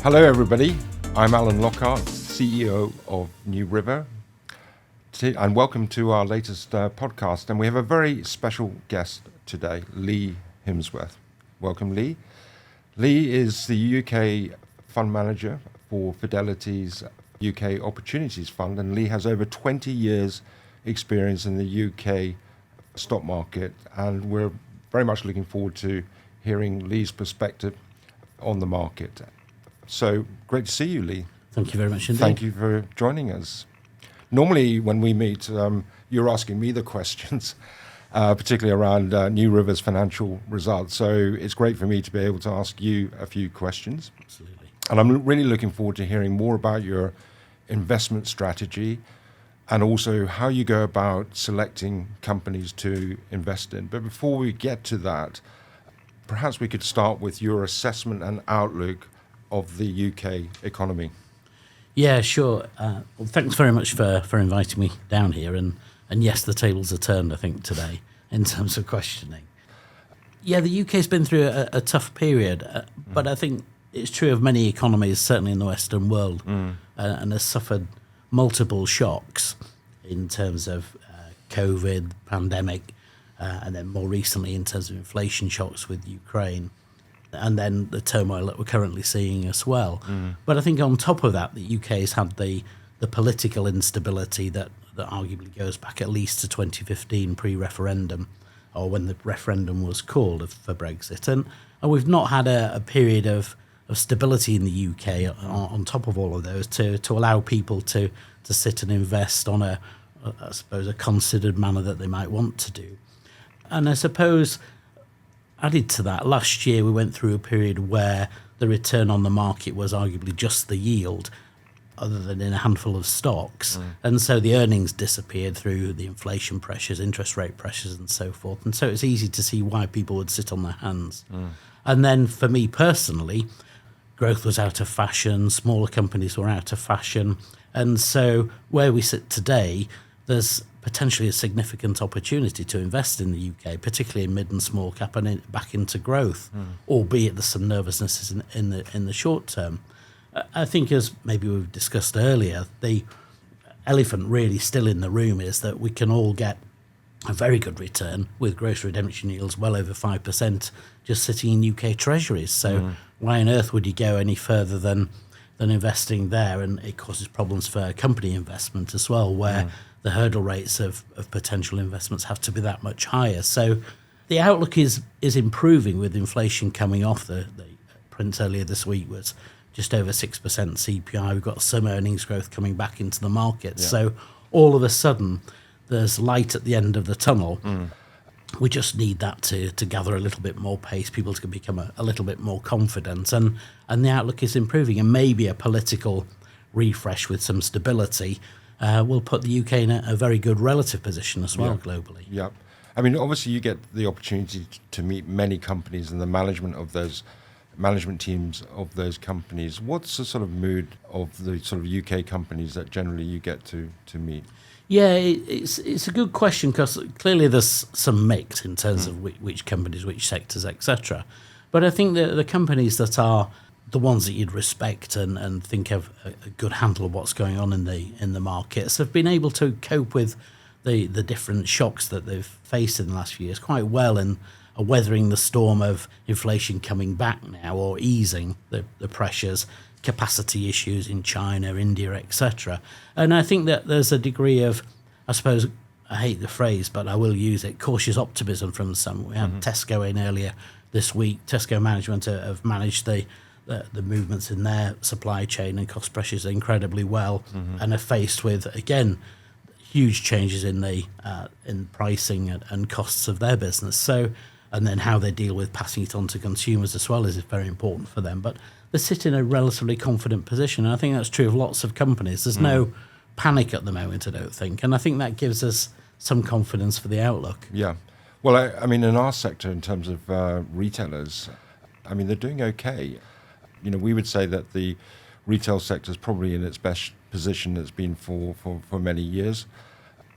Hello, everybody. I'm Allan Lockhart, CEO of NewRiver, and welcome to our latest podcast. And we have a very special guest today, Leigh Himsworth. Welcome, Leigh. Leigh is the UK Fund Manager for Fidelity's UK Opportunities Fund, and Leigh has over 20 years' experience in the UK stock market, and we're very much looking forward to hearing Leigh's perspective on the market. So great to see you, Leigh. Thank you very much indeed. Thank you for joining us. Normally, when we meet, you're asking me the questions, particularly around NewRiver's financial results. So it's great for me to be able to ask you a few questions. Absolutely. And I'm really looking forward to hearing more about your investment strategy and also how you go about selecting companies to invest in. But before we get to that, perhaps we could start with your assessment and outlook of the UK economy. Yeah, sure. Well, thanks very much for inviting me down here. And yes, the tables are turned, I think, today in terms of questioning. Yeah, the UK's been through a tough period, but I think it's true of many economies, certainly in the Western world, and has suffered multiple shocks in terms of COVID, pandemic, and then more recently in terms of inflation shocks with Ukraine, and then the turmoil that we're currently seeing as well. But I think on top of that, the UK has had the political instability that arguably goes back at least to 2015 pre-referendum, or when the referendum was called for Brexit. And we've not had a period of stability in the UK on top of all of those to allow people to sit and invest on I suppose, a considered manner that they might want to do. And I suppose added to that, last year we went through a period where the return on the market was arguably just the yield, other than in a handful of stocks. And so the earnings disappeared through the inflation pressures, interest rate pressures and so forth. And so it's easy to see why people would sit on their hands. And then for me personally, growth was out of fashion, smaller companies were out of fashion. And so where we sit today, there's potentially a significant opportunity to invest in the UK, particularly in mid and small cap and back into growth, albeit there's some nervousness in the short term. I think, as maybe we've discussed earlier, the elephant really still in the room is that we can all get a very good return with gross redemption yields well over 5% just sitting in UK treasuries. So why on earth would you go any further than investing there? And it causes problems for company investment as well, where the hurdle rates of potential investments have to be that much higher. So the outlook is improving with inflation coming off. The print earlier this week was just over 6% CPI. We've got some earnings growth coming back into the market. Yeah. So all of a sudden, there's light at the end of the tunnel. We just need that to gather a little bit more pace, people to become a little bit more confident. And the outlook is improving. And maybe a political refresh with some stability will put the UK in a very good relative position as well globally. Yeah. I mean, obviously you get the opportunity to meet many companies and the management teams of those companies. What's the sort of mood of the sort of UK companies that generally you get to meet? Yeah, it's a good question, because clearly there's some mix in terms of which companies, which sectors, etc. But I think that the companies that are the ones that you'd respect and think have a good handle of what's going on in the markets have been able to cope with the different shocks that they've faced in the last few years quite well, and are weathering the storm of inflation coming back now, or easing the pressures, capacity issues in China, India, etc. And I think that there's a degree of, I suppose, I hate the phrase, but I will use it, cautious optimism from some. We had Tesco in earlier this week. Tesco management have managed the movements in their supply chain and cost pressures incredibly well, and are faced with, again, huge changes in pricing and costs of their business. So, and then how they deal with passing it on to consumers as well is very important for them. But they sit in a relatively confident position, and I think that's true of lots of companies. There's no panic at the moment, I don't think, and I think that gives us some confidence for the outlook. Yeah. Well, I mean, in our sector, in terms of retailers, I mean, they're doing okay. You know, we would say that the retail sector is probably in its best position it's been for many years.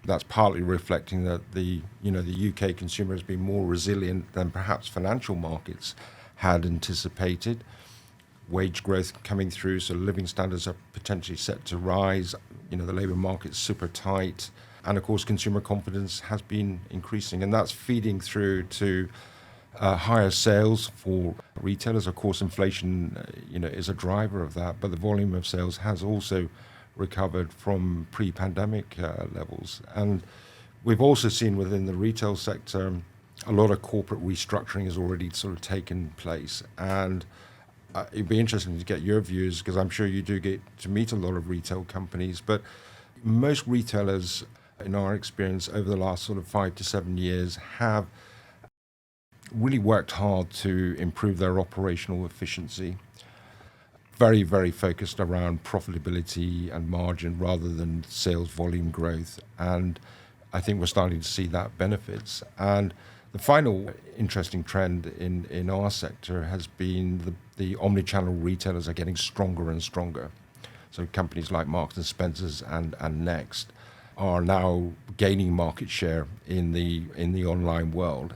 That's partly reflecting that the UK consumer has been more resilient than perhaps financial markets had anticipated. wage growth coming through, so living standards are potentially set to rise. The labour market's super tight. And of course, consumer confidence has been increasing, and that's feeding through to higher sales for retailers. Of course, inflation, is a driver of that, but the volume of sales has also recovered from pre-pandemic levels. And we've also seen within the retail sector, a lot of corporate restructuring has already sort of taken place. And it'd be interesting to get your views, because I'm sure you do get to meet a lot of retail companies, but most retailers, in our experience over the last sort of 5 to 7 years, have really worked hard to improve their operational efficiency. Very, very focused around profitability and margin rather than sales volume growth. And I think we're starting to see that benefits. And the final interesting trend in our sector has been the omni-channel retailers are getting stronger and stronger. So companies like Marks and Spencer's and Next are now gaining market share in the online world,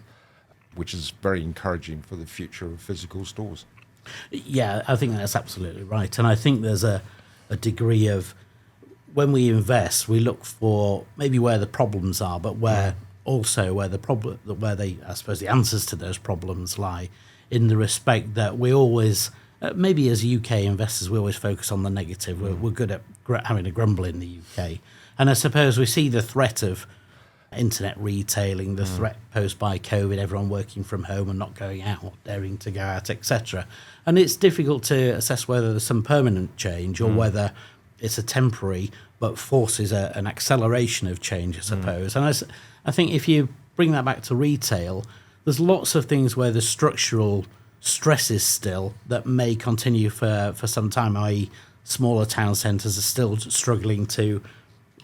which is very encouraging for the future of physical stores. Yeah, I think that's absolutely right. And I think there's a degree of, when we invest, we look for maybe where the problems are, but where I suppose the answers to those problems lie, in the respect that we always, maybe as UK investors, we always focus on the negative. We're good at having a grumble in the UK. And I suppose we see the threat of internet retailing, the threat posed by COVID, everyone working from home and not going out, daring to go out, etc. And it's difficult to assess whether there's some permanent change or whether it's a temporary but forces an acceleration of change, I suppose. And I think if you bring that back to retail, there's lots of things where the structural stresses still that may continue for some time, i.e. smaller town centres are still struggling to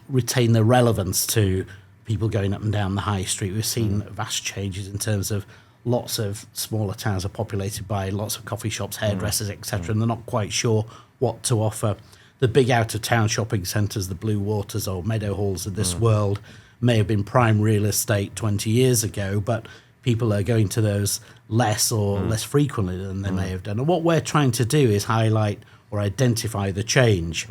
retain the relevance to people going up and down the high street. We've seen vast changes in terms of lots of smaller towns are populated by lots of coffee shops, hairdressers, etc., and they're not quite sure what to offer. The big out-of-town shopping centres, the Blue Waters or Meadow Halls of this world, may have been prime real estate 20 years ago, but people are going to those less or less frequently than they may have done. And what we're trying to do is highlight or identify the change.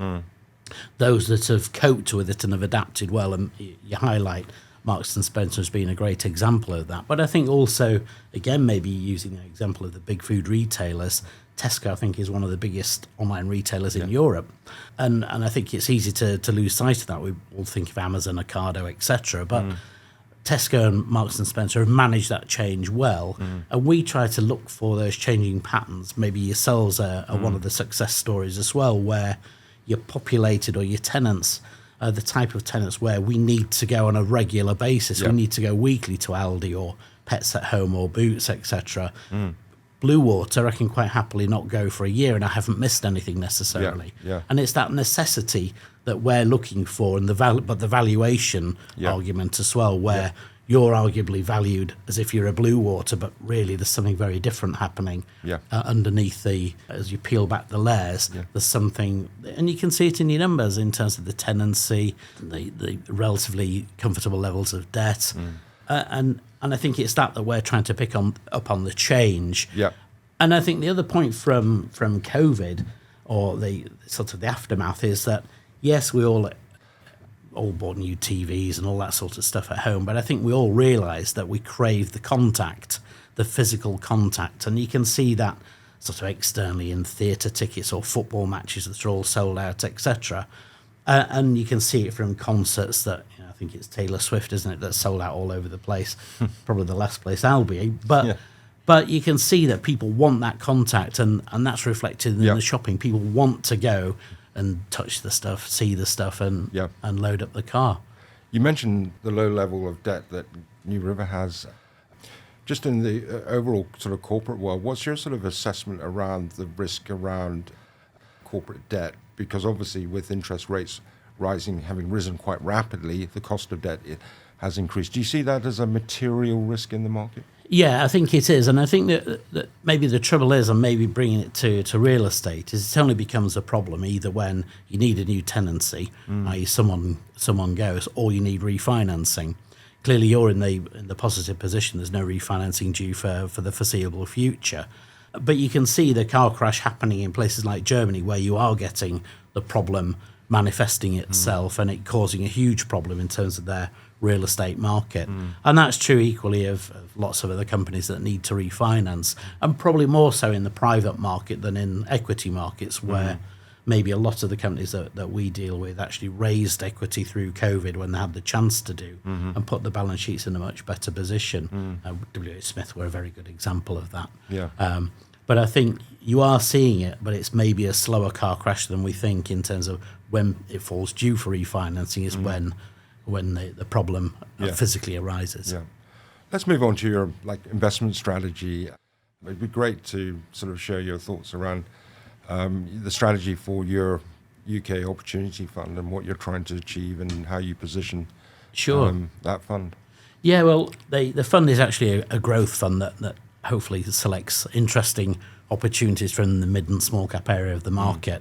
Those that have coped with it and have adapted well, and you highlight Marks and Spencer as being a great example of that. But I think also, again, maybe using the example of the big food retailers, Tesco, I think, is one of the biggest online retailers in Europe. And I think it's easy to lose sight of that. We all think of Amazon, Ocado, etc. But Tesco and Marks and Spencer have managed that change well. And we try to look for those changing patterns. Maybe yourselves are one of the success stories as well, where you're populated or your tenants are the type of tenants where we need to go on a regular basis. We need to go weekly to Aldi or Pets at Home or Boots, etc. Blue Water, I can quite happily not go for a year and I haven't missed anything necessarily. And it's that necessity that we're looking for, and the valuation argument as well, where you're arguably valued as if you're a Blue Water, but really there's something very different happening underneath as you peel back the layers. There's something, and you can see it in your numbers in terms of the tenancy, the relatively comfortable levels of debt. And I think it's that we're trying to pick up on the change. And I think the other point from COVID, or the sort of the aftermath, is that, yes, we all bought new TVs and all that sort of stuff at home, but I think we all realised that we crave the contact, the physical contact, and you can see that sort of externally in theatre tickets or football matches that are all sold out, etc. And you can see it from concerts that, I think it's Taylor Swift, isn't it, that's sold out all over the place, probably the last place I'll be, but you can see that people want that contact, and that's reflected in the shopping. People want to go and touch the stuff, see the stuff, and load up the car. You mentioned the low level of debt that NewRiver has. Just in the overall sort of corporate world, what's your sort of assessment around the risk around corporate debt? Because obviously with interest rates rising, having risen quite rapidly, the cost of debt has increased. Do you see that as a material risk in the market? Yeah, I think it is. And I think that maybe the trouble is, and maybe bringing it to real estate, is it only becomes a problem either when you need a new tenancy, i.e. someone goes, or you need refinancing. Clearly you're in the positive position. There's no refinancing due for the foreseeable future. But you can see the car crash happening in places like Germany, where you are getting the problem manifesting itself and it causing a huge problem in terms of their real estate market. And that's true equally of lots of other companies that need to refinance, and probably more so in the private market than in equity markets, where maybe a lot of the companies that we deal with actually raised equity through COVID when they had the chance to do, and put the balance sheets in a much better position. W.H. Smith were a very good example of that. But I think you are seeing it, but it's maybe a slower car crash than we think in terms of when it falls due for refinancing is when the problem physically arises. Let's move on to your investment strategy. It'd be great to sort of share your thoughts around the strategy for your UK Opportunity Fund and what you're trying to achieve and how you position that fund. Yeah, well, the fund is actually a growth fund that hopefully selects interesting opportunities from the mid and small cap area of the market,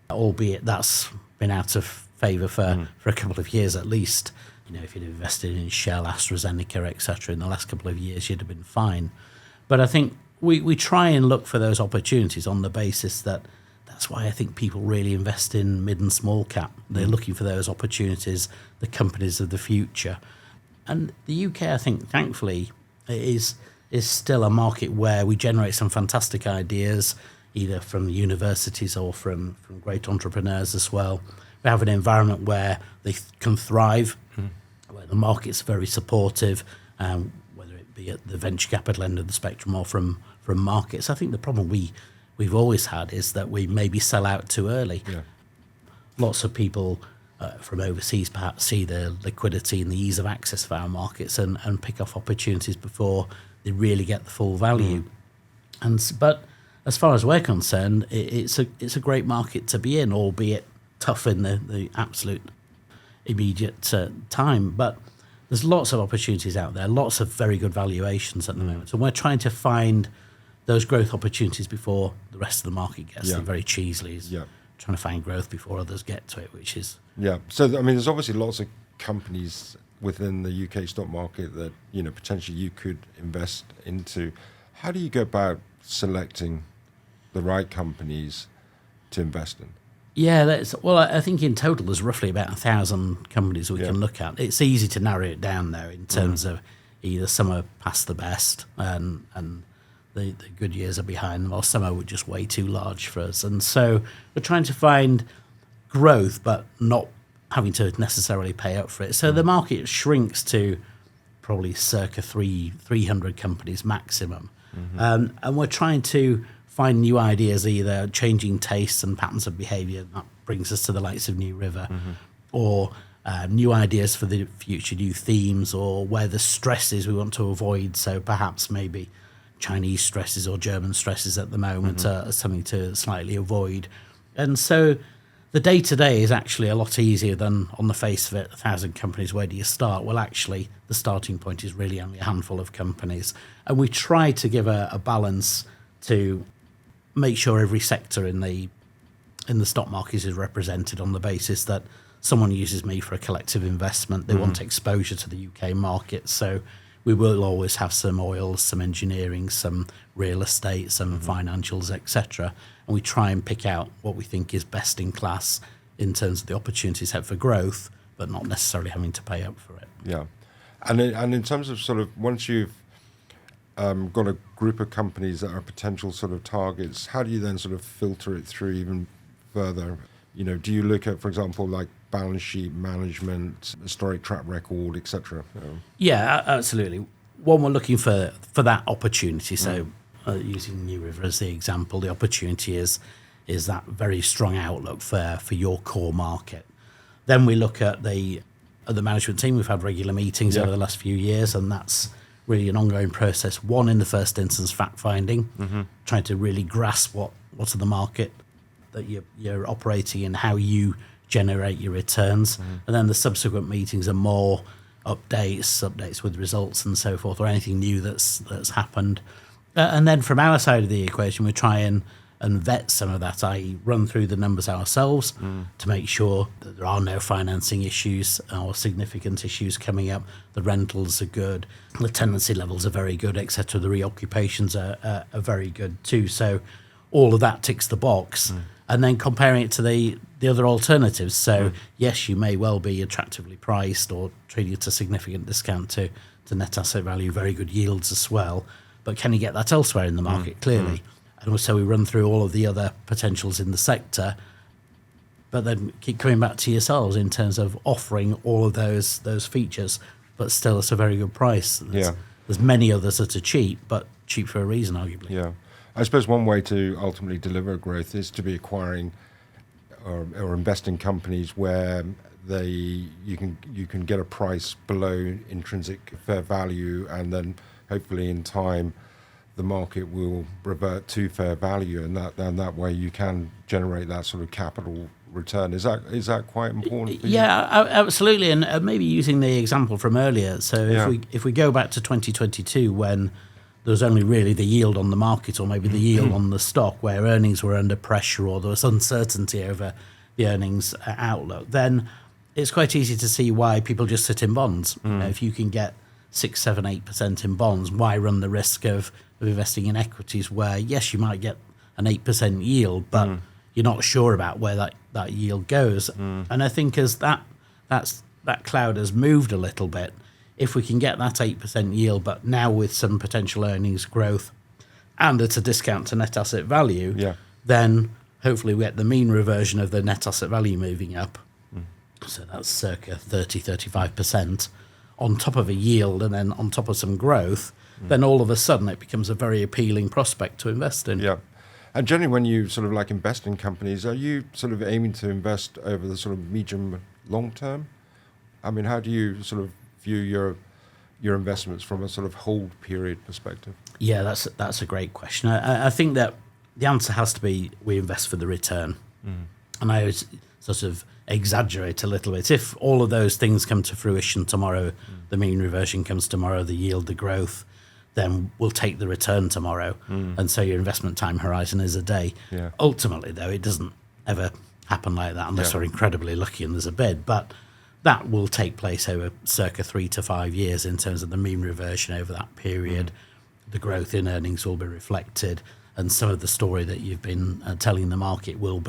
albeit that's been out of favour for a couple of years at least. If you'd invested in Shell, AstraZeneca, etc. in the last couple of years, you'd have been fine. But I think we try and look for those opportunities on the basis that's why I think people really invest in mid and small cap. They're looking for those opportunities, the companies of the future. And the UK, I think, thankfully, is still a market where we generate some fantastic ideas, either from the universities or from great entrepreneurs as well. We have an environment where they can thrive, where the market's very supportive, whether it be at the venture capital end of the spectrum or from markets. I think the problem we've always had is that we maybe sell out too early. Lots of people from overseas perhaps see the liquidity and the ease of access of our markets and pick off opportunities before they really get the full value. But as far as we're concerned, it's a great market to be in, albeit tough in the absolute immediate time. But there's lots of opportunities out there, lots of very good valuations at the moment. And we're trying to find those growth opportunities before the rest of the market gets them. Very cheesily is trying to find growth before others get to it, which is... So, there's obviously lots of companies within the UK stock market that, potentially you could invest into. How do you go about selecting the right companies to invest in? I think in total there's roughly about 1,000 companies we can look at. It's easy to narrow it down though in terms of either some are past the best and the good years are behind them, or some are just way too large for us. And so we're trying to find growth but not having to necessarily pay up for it. So the market shrinks to probably circa 300 companies maximum. And we're trying to find new ideas, either changing tastes and patterns of behaviour. That brings us to the likes of NewRiver, or new ideas for the future, new themes, or where the stresses we want to avoid. So perhaps maybe Chinese stresses or German stresses at the moment are something to slightly avoid. And so the day-to-day is actually a lot easier than on the face of it. 1,000 companies, where do you start? Well, actually, the starting point is really only a handful of companies. And we try to give a balance to make sure every sector in the stock market is represented, on the basis that someone uses me for a collective investment. They want exposure to the UK market. So we will always have some oil, some engineering, some real estate, some financials, etc. And we try and pick out what we think is best in class in terms of the opportunities set for growth, but not necessarily having to pay up for it. And in terms of sort of, once you've got a group of companies that are potential sort of targets, how do you then sort of filter it through even further? Do you look at, for example, like balance sheet management, historic track record, etc.? Yeah, absolutely. One, we're looking for that opportunity. So using NewRiver as the example, the opportunity is that very strong outlook for your core market. Then we look at the management team. We've had regular meetings over the last few years, and that's really an ongoing process. One, in the first instance, fact-finding, trying to really grasp what's in the market that you're operating in, how you generate your returns. And then the subsequent meetings are more updates with results and so forth, or anything new that's happened. And then from our side of the equation, we try and and vet some of that, i.e. run through the numbers ourselves to make sure that there are no financing issues or significant issues coming up. The rentals are good, the tenancy levels are very good, etc. The reoccupations are very good too. So all of that ticks the box. And then comparing it to the other alternatives. So yes, you may well be attractively priced or trading at a significant discount to net asset value, very good yields as well. But can you get that elsewhere in the market? Clearly. And also we run through all of the other potentials in the sector, but then keep coming back to yourselves in terms of offering all of those features, but still at a very good price. There's many others that are cheap, but cheap for a reason, arguably. Yeah. I suppose one way to ultimately deliver growth is to be acquiring or invest in companies where you can get a price below intrinsic fair value, and then hopefully in time the market will revert to fair value, and that way you can generate that sort of capital return. Is that quite important for you? Yeah, absolutely. And maybe using the example from earlier. So if we go back to 2022, when there was only really the yield on the market, or maybe the yield on the stock, where earnings were under pressure or there was uncertainty over the earnings outlook, then it's quite easy to see why people just sit in bonds. If you can get 6, 7, 8% in bonds, why run the risk of investing in equities where, yes, you might get an 8% yield, but you're not sure about where that yield goes. And I think as that cloud has moved a little bit, if we can get that 8% yield, but now with some potential earnings growth and at a discount to net asset value, then hopefully we get the mean reversion of the net asset value moving up. So that's circa 30, 35% on top of a yield, and then on top of some growth, then all of a sudden it becomes a very appealing prospect to invest in. Yeah. And generally when you sort of like invest in companies, are you sort of aiming to invest over the sort of medium long term? I mean, how do you sort of view your investments from a sort of hold period perspective? Yeah, that's a great question. I think that the answer has to be we invest for the return. And I always sort of exaggerate a little bit. If all of those things come to fruition tomorrow, the mean reversion comes tomorrow, the yield, the growth, then we'll take the return tomorrow. And so your investment time horizon is a day. Ultimately, though, it doesn't ever happen like that unless we're incredibly lucky and there's a bid. But that will take place over circa 3 to 5 years in terms of the mean reversion over that period. The growth in earnings will be reflected, and some of the story that you've been telling the market will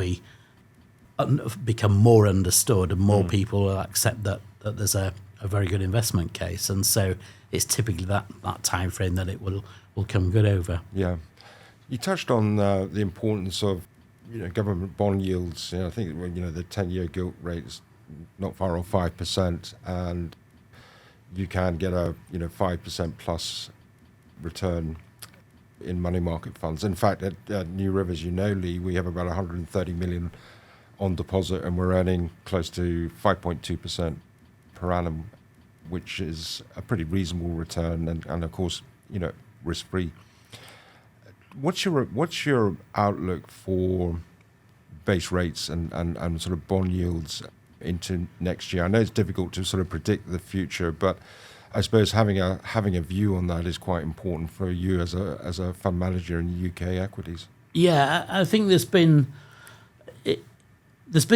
become more understood, and more people will accept that there's a very good investment case. And so it's typically that time frame that it will come good over. Yeah. You touched on the importance of government bond yields. I think the 10-year gilt rate is not far off 5%, and you can get a 5% plus return in money market funds. In fact, at NewRiver, as you know, Leigh, we have about 130 million on deposit, and we're earning close to 5.2% per annum, which is a pretty reasonable return, and of course, risk-free. What's your outlook for base rates and sort of bond yields into next year? I know it's difficult to sort of predict the future, but I suppose having a view on that is quite important for you as a fund manager in UK equities. Yeah, I think there's been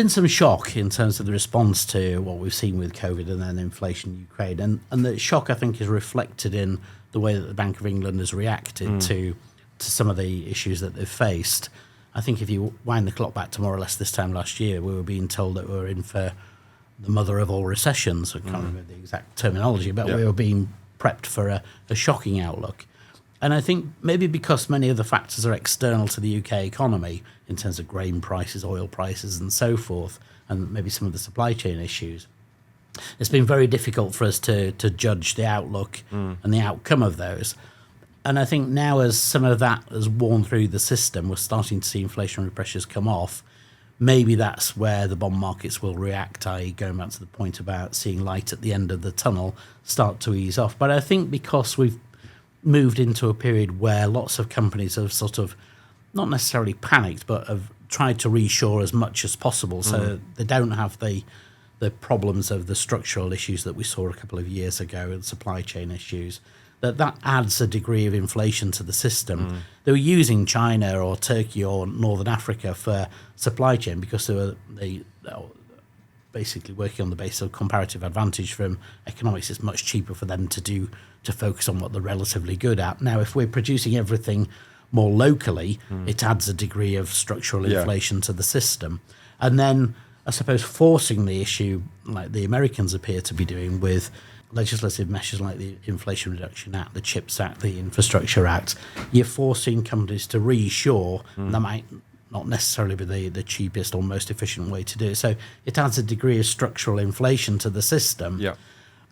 some shock in terms of the response to what we've seen with COVID and then inflation in Ukraine, and the shock, I think, is reflected in the way that the Bank of England has reacted to some of the issues that they've faced. I think if you wind the clock back to more or less this time last year, we were being told that we were in for the mother of all recessions. I can't remember the exact terminology, but we were being prepped for a shocking outlook. And I think maybe because many of the factors are external to the UK economy in terms of grain prices, oil prices and so forth, and maybe some of the supply chain issues, it's been very difficult for us to judge the outlook and the outcome of those. And I think now, as some of that has worn through the system, we're starting to see inflationary pressures come off. Maybe that's where the bond markets will react, i.e. going back to the point about seeing light at the end of the tunnel, start to ease off. But I think because we've moved into a period where lots of companies have sort of not necessarily panicked, but have tried to reshore as much as possible so they don't have the problems of the structural issues that we saw a couple of years ago and supply chain issues. that adds a degree of inflation to the system. They were using China or Turkey or Northern Africa for supply chain because they basically working on the basis of comparative advantage from economics. It's much cheaper for them to focus on what they're relatively good at. Now, if we're producing everything more locally, it adds a degree of structural inflation to the system. And then, I suppose, forcing the issue, like the Americans appear to be doing with legislative measures like the Inflation Reduction Act, the CHIPS Act, the Infrastructure Act, you're forcing companies to reshore. That might not necessarily be the cheapest or most efficient way to do it. So it adds a degree of structural inflation to the system. Yeah.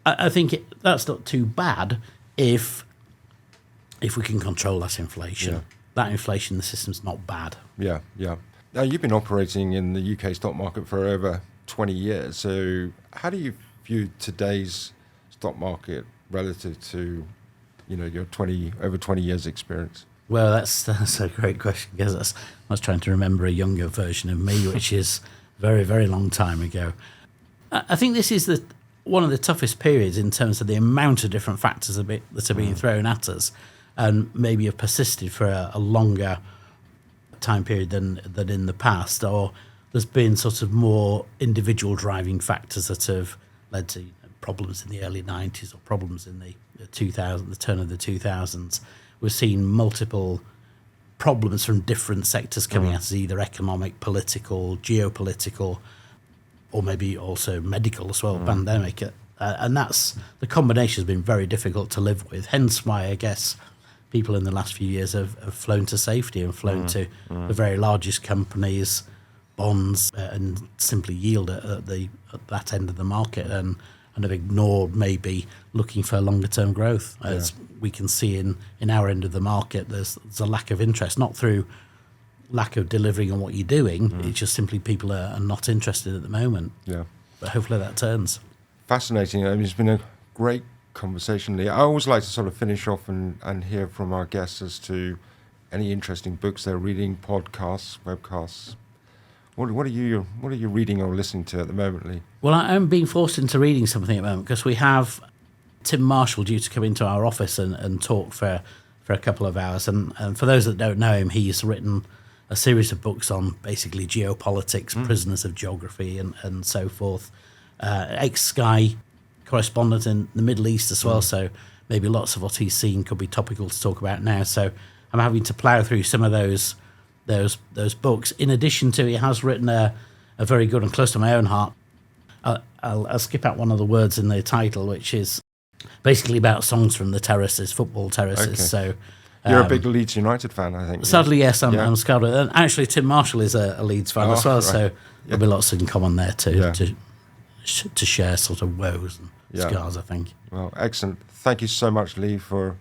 I think that's not too bad if we can control that inflation. Yeah. That inflation in the system's not bad. Yeah, yeah. Now, you've been operating in the UK stock market for over 20 years. So how do you view today's stock market relative to, your over 20 years experience? Well, that's a great question, because I was trying to remember a younger version of me, which is very, very long time ago. I think this is one of the toughest periods in terms of the amount of different factors that are being thrown at us, and maybe have persisted for a longer time period than in the past, or there's been sort of more individual driving factors that have led to problems in the early 90s or problems in the turn of the 2000s. We've seen multiple problems from different sectors coming at us, either economic, political, geopolitical, or maybe also medical as well, pandemic. And the combination has been very difficult to live with, hence why I guess people in the last few years have flown to safety and flown to the very largest companies, bonds, and simply yield at that end of the market, and have ignored maybe looking for longer term growth. As we can see in our end of the market, there's a lack of interest, not through lack of delivering on what you're doing. It's just simply people are not interested at the moment. Yeah. But hopefully that turns. Fascinating. It's been a great conversation, Leigh. I always like to sort of finish off and hear from our guests as to any interesting books they're reading, podcasts, webcasts. What are you reading or listening to at the moment, Leigh? Well, I'm being forced into reading something at the moment because we have Tim Marshall due to come into our office and talk for a couple of hours. And for those that don't know him, he's written a series of books on basically geopolitics, prisoners of geography, and so forth. Ex-Sky correspondent in the Middle East as well, so maybe lots of what he's seen could be topical to talk about now. So I'm having to plough through some of those books. In addition to, he has written a very good and close to my own heart. I'll skip out one of the words in the title, which is basically about songs from the terraces, football terraces. Okay. So you're a big Leeds United fan, I think. Sadly, yes, I'm scarred. And actually, Tim Marshall is a Leeds fan as well, right. So there'll be lots in common there to share sort of woes and scars, I think. Well, excellent. Thank you so much, Leigh, for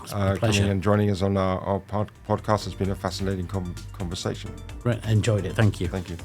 coming and joining us on our podcast. It's been a fascinating conversation. Great. Enjoyed it. Thank you. Thank you.